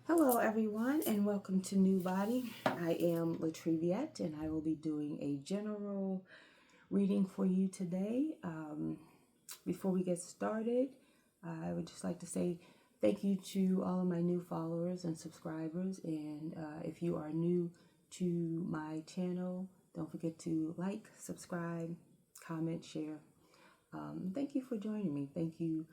Hello everyone and welcome to NUBODI. I am LaTreviette and I will be doing a general reading for you today. Before we get started, I would just like to say thank you to all of my new followers and subscribers, and if you are new to my channel, don't forget to like, subscribe, comment, share. Thank you for joining me. Thank you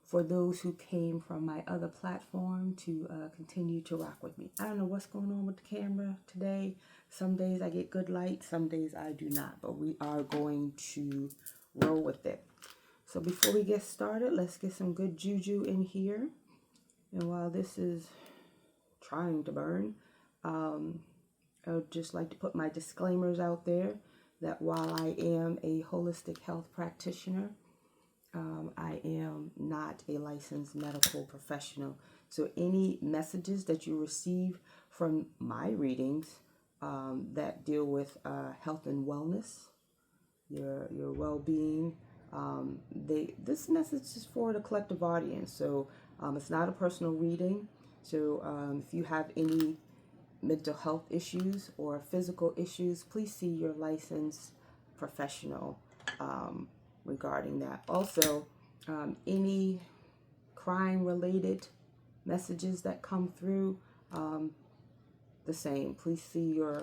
for those who came from my other platform to continue to rock with me. I don't know what's going on with the camera today. Some days I get good light, some days I do not, but we are going to roll with it. So before we get started, let's get some good juju in here. And while this is trying to burn, I would just like to put my disclaimers out there that while I am a holistic health practitioner, I am not a licensed medical professional. So any messages that you receive from my readings that deal with health and wellness, your well-being, this message is for the collective audience. So it's not a personal reading. So if you have any mental health issues or physical issues, please see your licensed professional regarding that. Also, any crime-related messages that come through, the same. Please see your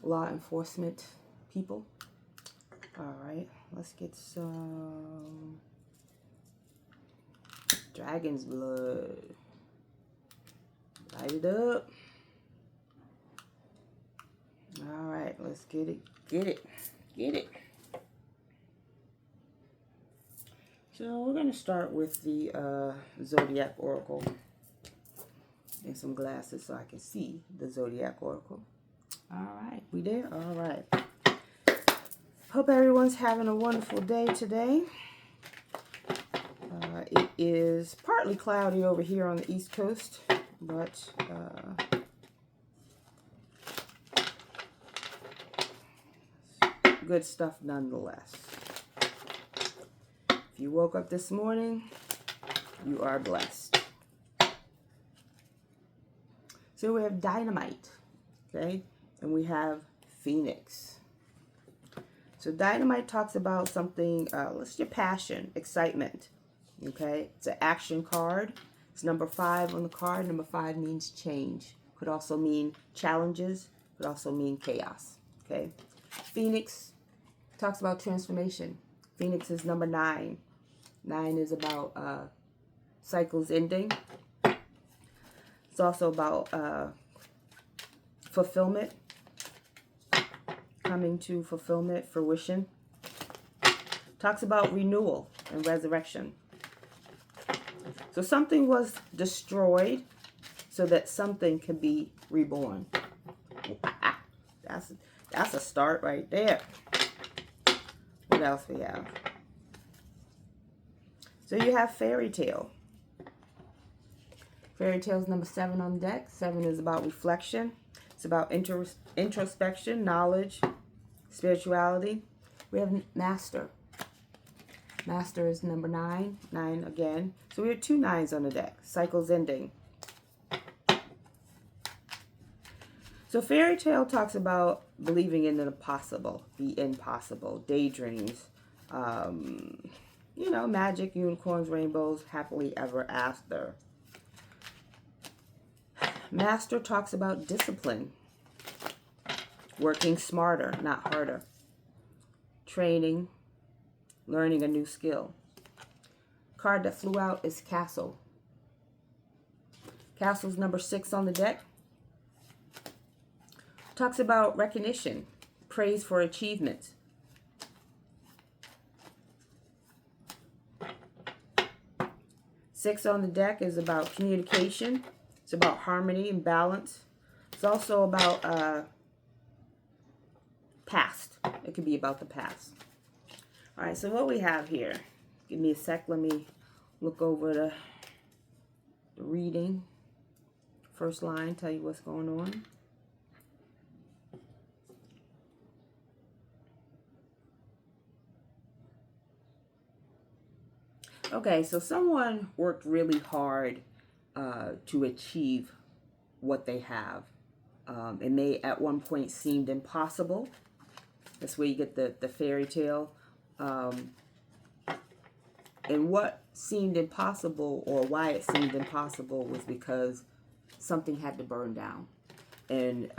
law enforcement people. All right, let's get some dragon's blood. Light it up. All right, let's get it. Get it. So we're going to start with the Zodiac Oracle. And some glasses so I can see the Zodiac Oracle. All right, we there? All right. Hope everyone's having a wonderful day today. It is partly cloudy over here on the East Coast, but good stuff nonetheless. If you woke up this morning, you are blessed. So we have dynamite, okay? And we have Phoenix. So dynamite talks about something, let's your passion, excitement, okay? It's an action card. It's number 5 on the card. Number 5 means change. Could also mean challenges. Could also mean chaos, okay? Phoenix talks about transformation. Phoenix is number 9. 9 is about cycles ending. It's also about fulfillment, coming to fulfillment, fruition. Talks about renewal and resurrection. So something was destroyed so that something can be reborn. That's a start right there. What else we have? So you have fairy tale. Fairy tale is number 7 on the deck. 7 is about reflection. It's about introspection, knowledge, spirituality. We have master. Master is number 9. 9 again. So we have 2 9s on the deck. Cycles ending. So fairy tale talks about believing in the possible, the impossible, daydreams, you know, magic, unicorns, rainbows, happily ever after. Master talks about discipline, working smarter, not harder, training, learning a new skill. Card that flew out is Castle. Castle's number 6 on the deck. Talks about recognition, praise for achievements. Six on the deck is about communication. It's about harmony and balance. It's also about past. It could be about the past. All right, so what we have here, give me a sec. Let me look over the reading. First line, tell you what's going on. Okay, so someone worked really hard to achieve what they have. It may at one point seemed impossible. That's where you get the fairy tale. And what seemed impossible, or why it seemed impossible, was because something had to burn down. And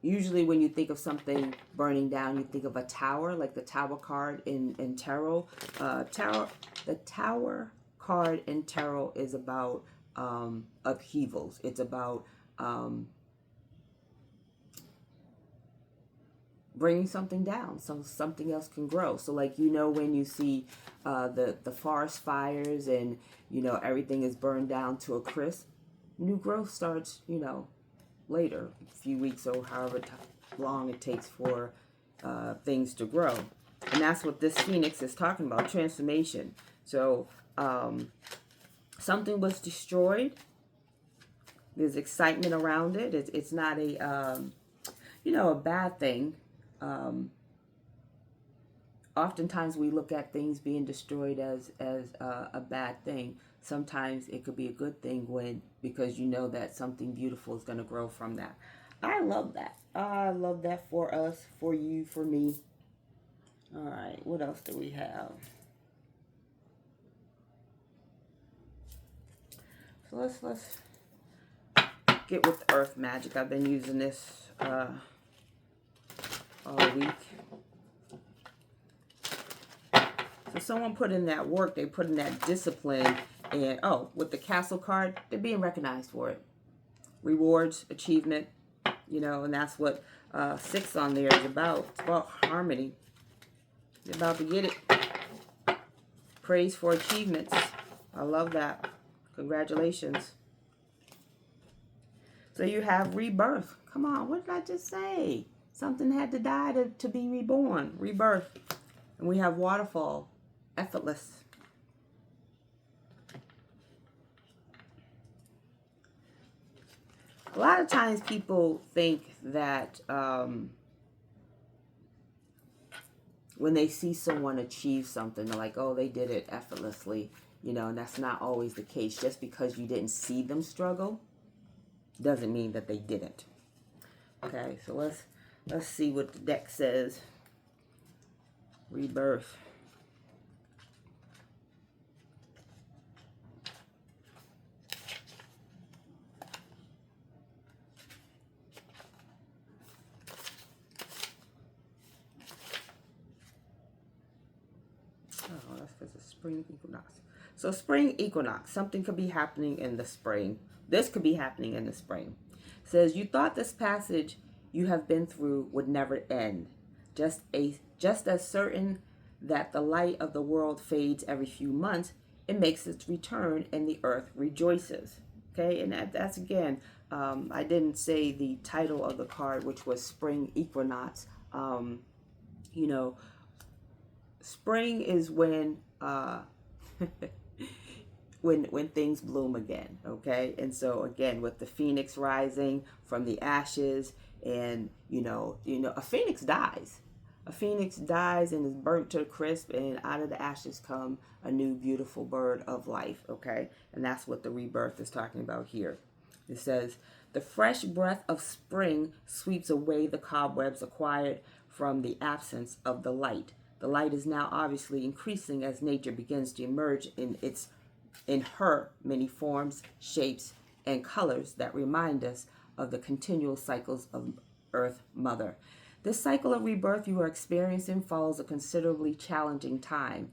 usually when you think of something burning down, you think of a tower, like the tower card in tarot. The tower card in tarot is about upheavals. It's about bringing something down so something else can grow. So like, when you see the forest fires and everything is burned down to a crisp, new growth starts later, a few weeks or however long it takes for things to grow. And that's what this phoenix is talking about, transformation. So something was destroyed. There's excitement around it. It's not a a bad thing. Oftentimes we look at things being destroyed as a bad thing. Sometimes it could be a good thing because you know that something beautiful is going to grow from that. I love that. I love that for us, for you, for me. All right, what else do we have? So let's get with the earth magic. I've been using this all week. So someone put in that work, they put in that discipline, and with the castle card, they're being recognized for it. Rewards, achievement, and that's what 6 on there is about. It's about harmony. You're about to get it. Praise for achievements. I love that. Congratulations. So you have rebirth. Come on, what did I just say? Something had to die to be reborn. Rebirth. And we have waterfall. Effortless. A lot of times people think that when they see someone achieve something, they're like, oh, they did it effortlessly. And that's not always the case. Just because you didn't see them struggle doesn't mean that they didn't. Okay, so let's see what the deck says. Rebirth. Oh, that's because it's spring equinox. So spring equinox, something could be happening in the spring. This could be happening in the spring. It says, you thought this passage you have been through would never end. Just as certain that the light of the world fades every few months, it makes its return and the earth rejoices. Okay, and that's again, I didn't say the title of the card, which was spring equinox. Spring is when when things bloom again, okay? And so again, with the phoenix rising from the ashes, and a phoenix dies. A phoenix dies and is burnt to a crisp, and out of the ashes come a new beautiful bird of life, okay? And that's what the rebirth is talking about here. It says, the fresh breath of spring sweeps away the cobwebs acquired from the absence of the light. The light is now obviously increasing as nature begins to emerge in her many forms, shapes, and colors that remind us of the continual cycles of Earth Mother. This cycle of rebirth you are experiencing follows a considerably challenging time.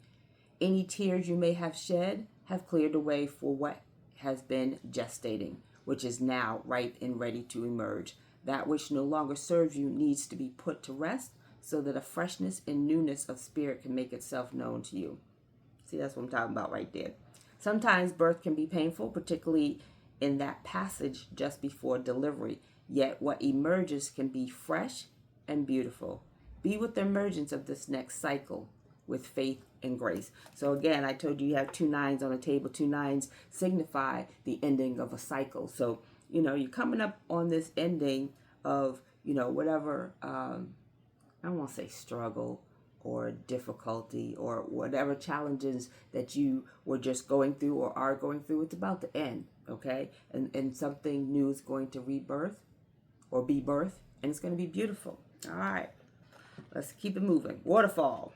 Any tears you may have shed have cleared the way for what has been gestating, which is now ripe and ready to emerge. That which no longer serves you needs to be put to rest so that a freshness and newness of spirit can make itself known to you. See, that's what I'm talking about right there. Sometimes birth can be painful, particularly in that passage just before delivery. Yet what emerges can be fresh and beautiful. Be with the emergence of this next cycle with faith and grace. So again, I told you have 2 9s on the table. 2 9s signify the ending of a cycle. So, you're coming up on this ending of, whatever, I don't want to say struggle, or difficulty or whatever challenges that you were just going through or are going through. It's about to end, okay? And something new is going to rebirth or be birthed, and it's going to be beautiful. All right, let's keep it moving. Waterfall.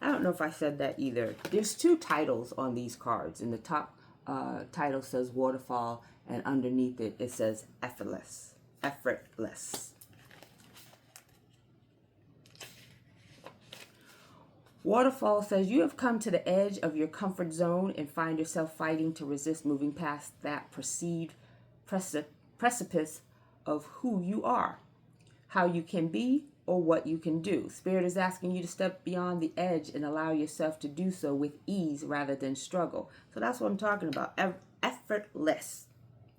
I don't know if I said that either. There's two titles on these cards. In the top title says Waterfall, and underneath it, it says Effortless. Effortless. Waterfall says you have come to the edge of your comfort zone and find yourself fighting to resist moving past that perceived precipice of who you are, how you can be, or what you can do. Spirit is asking you to step beyond the edge and allow yourself to do so with ease rather than struggle. So that's what I'm talking about. Effortless.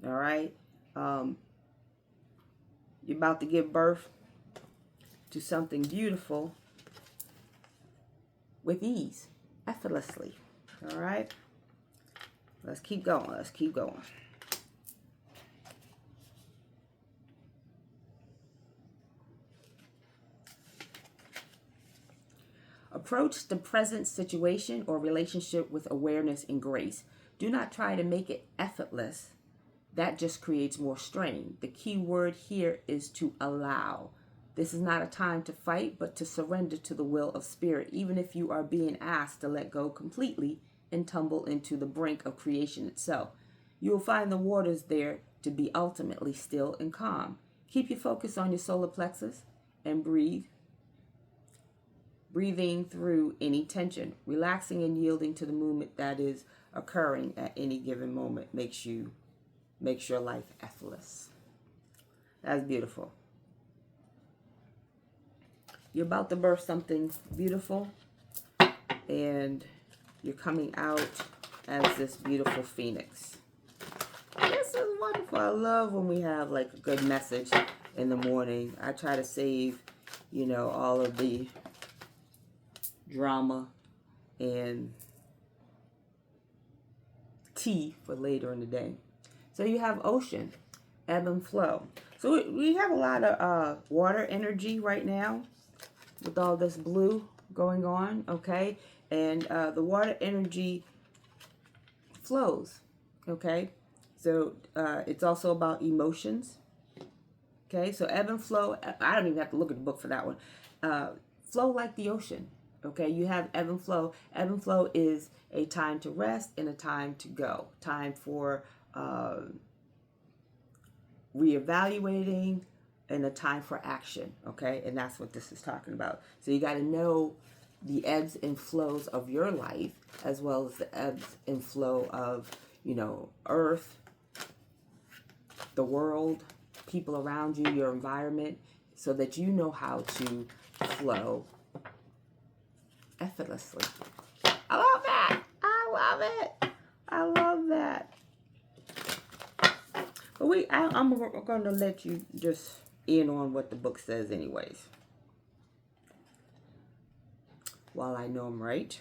All right. You're about to give birth to something beautiful with ease, effortlessly. All right. Let's keep going. Let's keep going. Approach the present situation or relationship with awareness and grace. Do not try to make it effortless. That just creates more strain. The key word here is to allow. This is not a time to fight, but to surrender to the will of spirit, even if you are being asked to let go completely and tumble into the brink of creation itself. You will find the waters there to be ultimately still and calm. Keep your focus on your solar plexus and breathe. Breathing through any tension, relaxing and yielding to the movement that is occurring at any given moment makes your life effortless. That's beautiful. You're about to birth something beautiful, and you're coming out as this beautiful phoenix. This is wonderful. I love when we have like a good message in the morning. I try to save, all of the drama and tea for later in the day. So you have ocean, ebb and flow. So we have a lot of water energy right now with all this blue going on, okay? And the water energy flows, okay? So it's also about emotions, okay? So ebb and flow, I don't even have to look at the book for that one. Flow like the ocean. Okay, you have ebb and flow. Ebb and flow is a time to rest and a time to go. Time for reevaluating and a time for action. Okay, and that's what this is talking about. So you got to know the ebbs and flows of your life as well as the ebbs and flow of, Earth, the world, people around you, your environment, so that you know how to flow effortlessly. I love that. I love it. I love that. But I'm going to let you just in on what the book says anyways. While I know I'm right.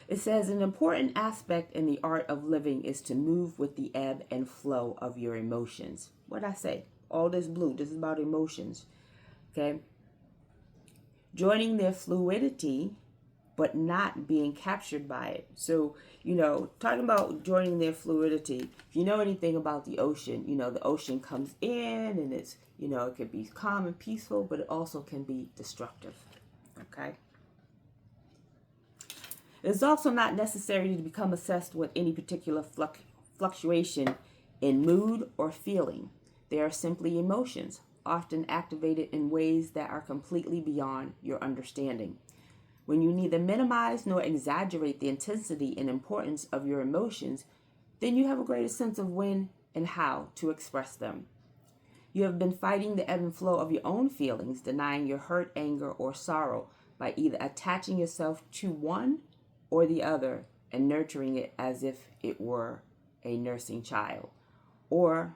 It says an important aspect in the art of living is to move with the ebb and flow of your emotions. What'd I say? All this blue, this is about emotions, okay? Joining their fluidity, but not being captured by it. So, talking about joining their fluidity, if you know anything about the ocean, the ocean comes in and it's, it can be calm and peaceful, but it also can be destructive, okay? It's also not necessary to become obsessed with any particular fluctuation in mood or feeling. They are simply emotions, often activated in ways that are completely beyond your understanding. When you neither minimize nor exaggerate the intensity and importance of your emotions, then you have a greater sense of when and how to express them. You have been fighting the ebb and flow of your own feelings, denying your hurt, anger, or sorrow by either attaching yourself to one or the other and nurturing it as if it were a nursing child, or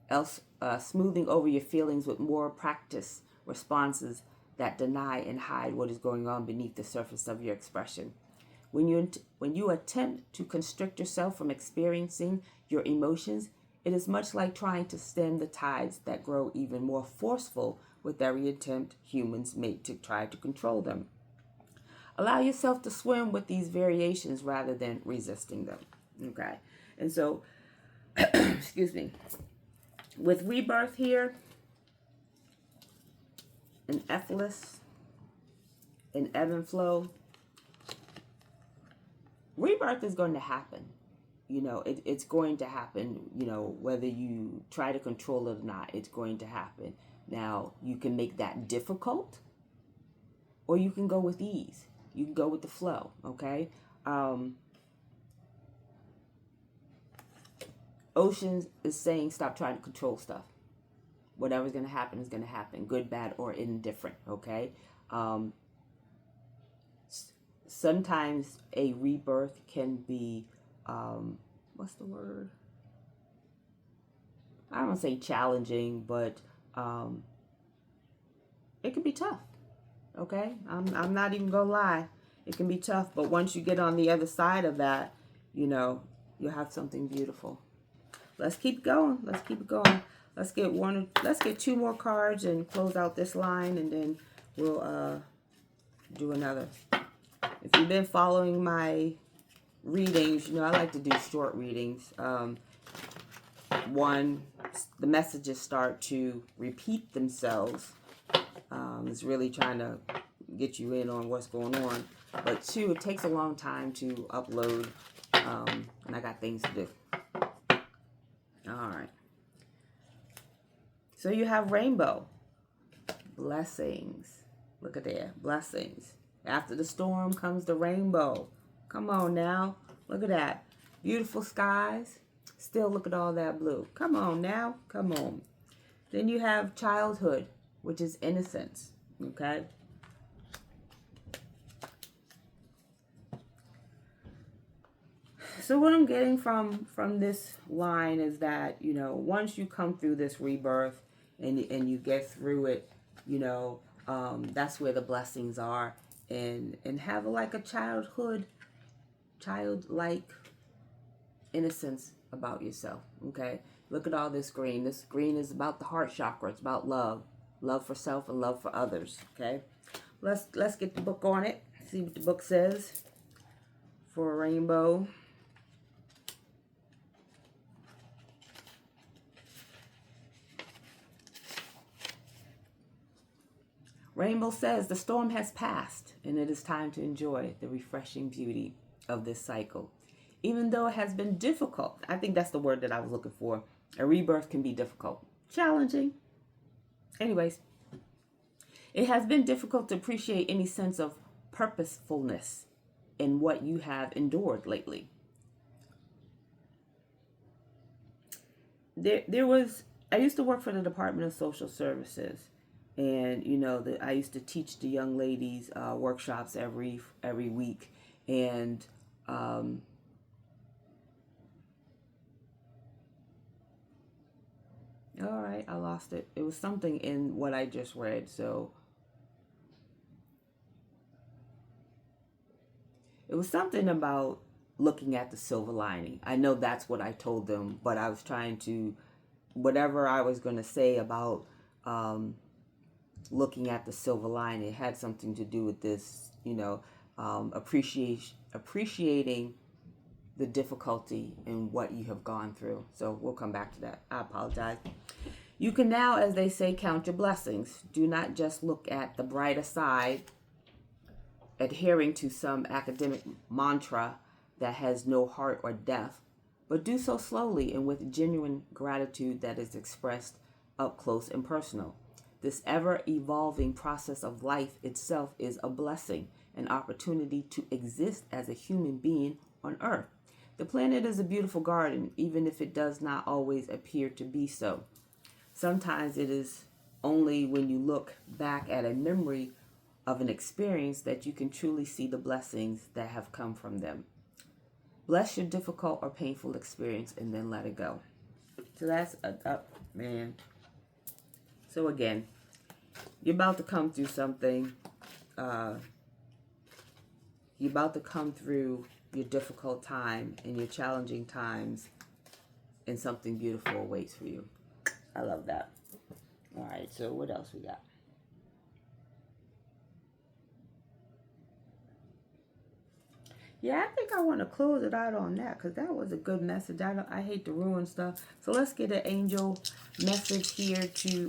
else smoothing over your feelings with more practice responses that deny and hide what is going on beneath the surface of your expression. When you attempt to constrict yourself from experiencing your emotions, it is much like trying to stem the tides that grow even more forceful with every attempt humans make to try to control them. Allow yourself to swim with these variations rather than resisting them. Okay? And so, excuse me, with rebirth here, an effortless, an ebb and flow, rebirth is going to happen. You know, it's going to happen, you know, whether you try to control it or not, it's going to happen. Now, you can make that difficult, or you can go with ease. You can go with the flow, okay? Ocean is saying stop trying to control stuff. Whatever's going to happen is going to happen, good, bad, or indifferent, okay? Sometimes a rebirth can be, what's the word? I don't want to say challenging, but it can be tough, okay? I'm not even going to lie. It can be tough, but once you get on the other side of that, you know, you'll have something beautiful. Let's keep going. Let's keep it going. Let's get two more cards and close out this line, and then we'll do another. If you've been following my readings, you know I like to do short readings. One, the messages start to repeat themselves. It's really trying to get you in on what's going on. But two, it takes a long time to upload, and I got things to do. All right. So you have rainbow. Blessings. Look at there. Blessings. After the storm comes the rainbow. Come on now. Look at that. Beautiful skies. Still look at all that blue. Come on now. Come on. Then you have childhood, which is innocence. Okay? So what I'm getting from this line is that, you know, once you come through this rebirth and you get through it, you know, that's where the blessings are. And have like a childlike innocence about yourself, okay? Look at all this green. This green is about the heart chakra. It's about love. Love for self and love for others, okay? Let's get the book on it. See what the book says for a rainbow. Rainbow says, the storm has passed, and it is time to enjoy the refreshing beauty of this cycle. Even though it has been difficult, I think that's the word that I was looking for. A rebirth can be difficult, challenging. Anyways, it has been difficult to appreciate any sense of purposefulness in what you have endured lately. I used to work for the Department of Social Services. And, you know, I used to teach the young ladies workshops every week. And all right, I lost it. It was something in what I just read. So it was something about looking at the silver lining. I know that's what I told them, but I was trying to, whatever I was going to say about looking at the silver lining, it had something to do with this, you know, appreciating the difficulty in what you have gone through. So we'll come back to that. I apologize. You can now, as they say, count your blessings. Do not just look at the brighter side, adhering to some academic mantra that has no heart or depth, but do so slowly and with genuine gratitude that is expressed up close and personal. This ever-evolving process of life itself is a blessing, an opportunity to exist as a human being on Earth. The planet is a beautiful garden, even if it does not always appear to be so. Sometimes it is only when you look back at a memory of an experience that you can truly see the blessings that have come from them. Bless your difficult or painful experience and then let it go. So that's man. So again, you're about to come through something You're about to come through your difficult time and your challenging times, and something beautiful awaits for you. I love that. All right, so what else we got? Yeah, I think I want to close it out on that because that was a good message. I hate to ruin stuff. So let's get an angel message here to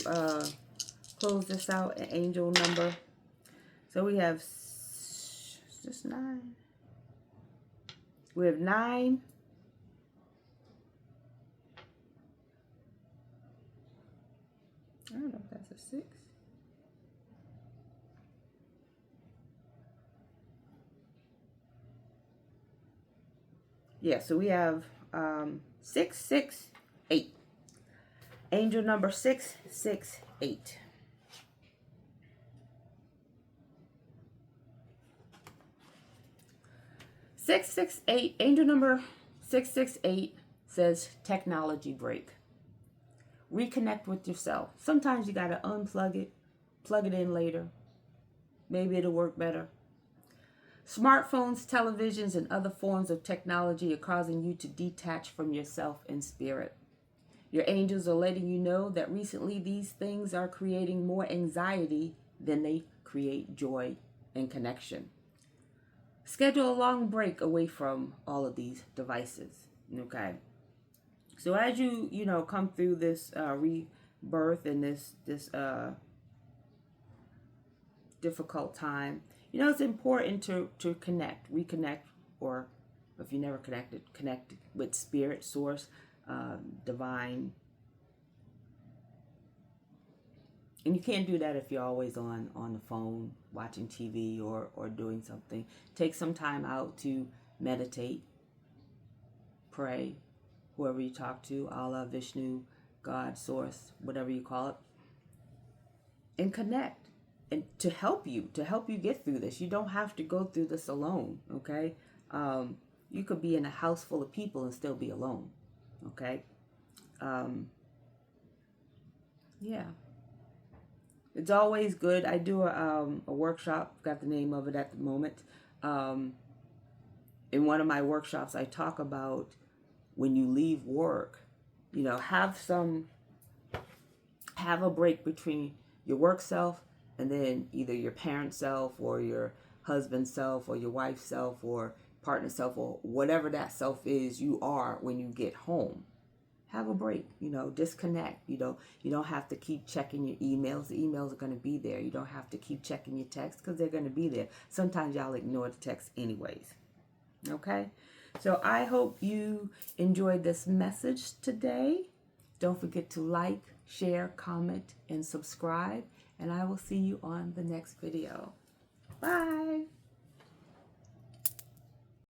close this out. An angel number. So we have just 9. We have 9. I don't know if that's a 6. Yeah, so we have 668. Angel number 668. Angel number 668 says technology break. Reconnect with yourself. Sometimes you got to unplug it, plug it in later. Maybe it'll work better. Smartphones, televisions, and other forms of technology are causing you to detach from yourself and spirit. Your angels are letting you know that recently these things are creating more anxiety than they create joy and connection. Schedule a long break away from all of these devices, okay? So as you come through this rebirth and this difficult time, it's important to reconnect, or if you never connect with spirit, source, divine. And you can't do that if you're always on the phone, watching TV or doing something. Take some time out to meditate, pray, whoever you talk to, Allah, Vishnu, God, source, whatever you call it, and connect. And to help you get through this. You don't have to go through this alone, okay? You could be in a house full of people and still be alone, okay? Yeah. It's always good. I do a workshop, got the name of it at the moment. In one of my workshops, I talk about when you leave work, have a break between your work self and then either your parent self or your husband self or your wife self or partner self or whatever that self is you are when you get home. Have a break, disconnect. You don't have to keep checking your emails. The emails are going to be there. You don't have to keep checking your texts because they're going to be there. Sometimes y'all ignore the text anyways. Okay? So I hope you enjoyed this message today. Don't forget to like, share, comment, and subscribe. And I will see you on the next video. Bye.